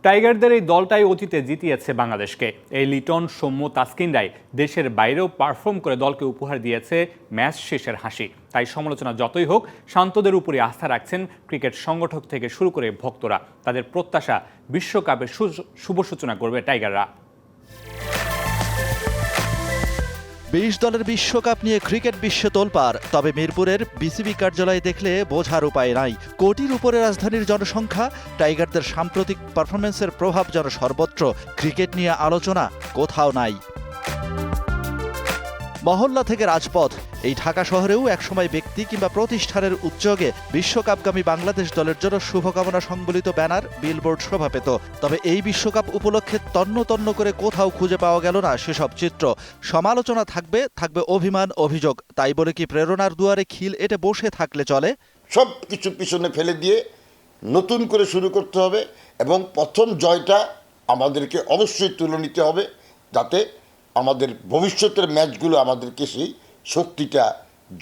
টাইগারদের এই দলটাই অতীতে জিতিয়েছে বাংলাদেশকে। এই লিটন, সৌম্য, তাসকিনরাই দেশের বাইরেও পারফর্ম করে দলকে উপহার দিয়েছে ম্যাচ শেষের হাসি। তাই সমালোচনা যতই হোক, শান্তদের উপরই আস্থা রাখছেন ক্রিকেট সংগঠক থেকে শুরু করে ভক্তরা। তাদের প্রত্যাশা বিশ্বকাপের শুভ সূচনা করবে টাইগাররা। ২০ দলের বিশ্বকাপ নিয়ে ক্রিকেট বিশ্বে তোলপাড়। তবে মিরপুরের বিসিবি কার্যালয়ে দেখলে বোঝার উপায় নাই। কোটির উপরে রাজধানীর জনসংখ্যা, টাইগারদের সাম্প্রতিক পারফরমেন্সের প্রভাব যেন সর্বত্র। ক্রিকেট নিয়ে আলোচনা কোথাও নাই। মহল্লা থেকে রাজপথ, এই ঢাকা শহরেও একসময় ব্যক্তি কিংবা প্রতিষ্ঠানের উদ্যোগে বিশ্বকাপগামী বাংলাদেশ দলের জন্য শুভকামনা সংবলিত ব্যানার, বিলবোর্ড শোভা পেত। তবে এই বিশ্বকাপ উপলক্ষে তন্ন তন্ন করে কোথাও খুঁজে পাওয়া গেল না সেসব চিত্র। সমালোচনা থাকবে অভিমান, অভিযোগ। তাই বলে কি প্রেরণার দুয়ারে খিল এঁটে বসে থাকলে চলে? সব কিছু পিছনে ফেলে দিয়ে নতুন করে শুরু করতে হবে এবং প্রথম জয়টা আমাদেরকে অবশ্যই তুলে নিতে হবে, যাতে আমাদের ভবিষ্যতের ম্যাচগুলো আমাদেরকে সেই শক্তিটা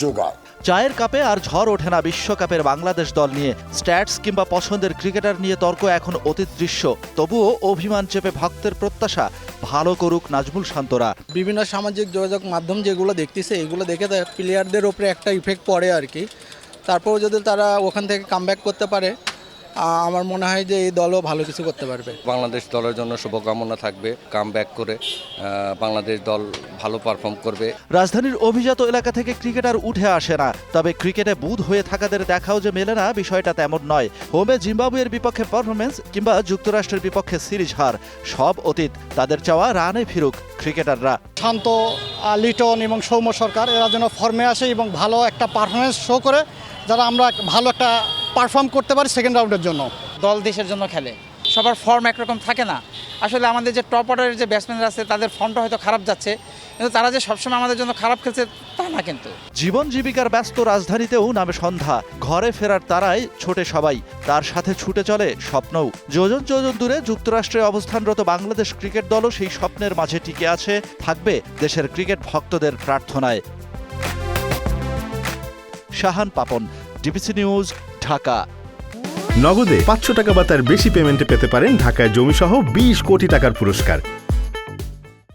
যোগায়। চায়ের কাপে আর ঝড় ওঠে না বিশ্বকাপের বাংলাদেশ দল নিয়ে। স্ট্যাটস কিংবা পছন্দের ক্রিকেটার নিয়ে তর্ক এখন অতীত দৃশ্য। তবুও অভিমান চেপে ভক্তের প্রত্যাশা ভালো করুক নাজমুল শান্তরা। বিভিন্ন সামাজিক যোগাযোগ মাধ্যম যেগুলো দেখতেছে, এগুলো দেখে প্লেয়ারদের ওপরে একটা ইফেক্ট পড়ে আর কি। তারপর যদি তারা ওখান থেকে কামব্যাক করতে পারে, আমার মনে হয় যে এই দলও ভালো কিছু করতে পারবে। বাংলাদেশ দলের জন্য শুভকামনা থাকবে, কামব্যাক করে বাংলাদেশ দল ভালো পারফর্ম করবে। রাজধানীর অভিজাত এলাকা থেকে ক্রিকেটার উঠে আসে না, তবে ক্রিকেটে বুঁদ হয়ে থাকাদের দেখাও যে মেলে না বিষয়টা তেমন নয়। হোমে জিম্বাবুয়ের বিপক্ষে পারফরমেন্স কিংবা যুক্তরাষ্ট্রের বিপক্ষে সিরিজ হার সব অতীত। তাদের চাওয়া রানে ফিরুক ক্রিকেটাররা। শান্ত, লিটন এবং সৌম্য সরকার এরা যেন ফর্মে আসে এবং ভালো একটা পারফরমেন্স শো করে, যারা আমরা ভালো একটা পারফর্ম করতে পারি সেকেন্ড রাউন্ডের জন্য। দল দেশের জন্য খেলে, সবার ফর্ম একরকম থাকে না। আসলে আমাদের যে টপ অর্ডারের যে ব্যাটসম্যানরা আছে তাদের ফর্মটা হয়তো খারাপ যাচ্ছে, কিন্তু তারা যে সবসময় আমাদের জন্য খারাপ খেলছে তা না। কিন্তু জীবন জীবিকার ব্যস্ত রাজধানীতেও নামে সন্ধ্যা। ঘরে ফেরার তারাই ছোটে সবাই, তার সাথে ছুটে চলে স্বপ্নও। যোজন যোজন দূরে যুক্তরাষ্ট্রে অবস্থানরত বাংলাদেশ ক্রিকেট দলও সেই স্বপ্নের মাঝে টিকে আছে, থাকবে দেশের ক্রিকেট ভক্তদের প্রার্থনায়। Shahan Papon, DBC news, Dhaka. নগদে ৫০০ টাকা বা তার বেশি পেমেন্টে পেতে পারেন ঢাকায় জমিসহ ২০ কোটি টাকার পুরস্কার।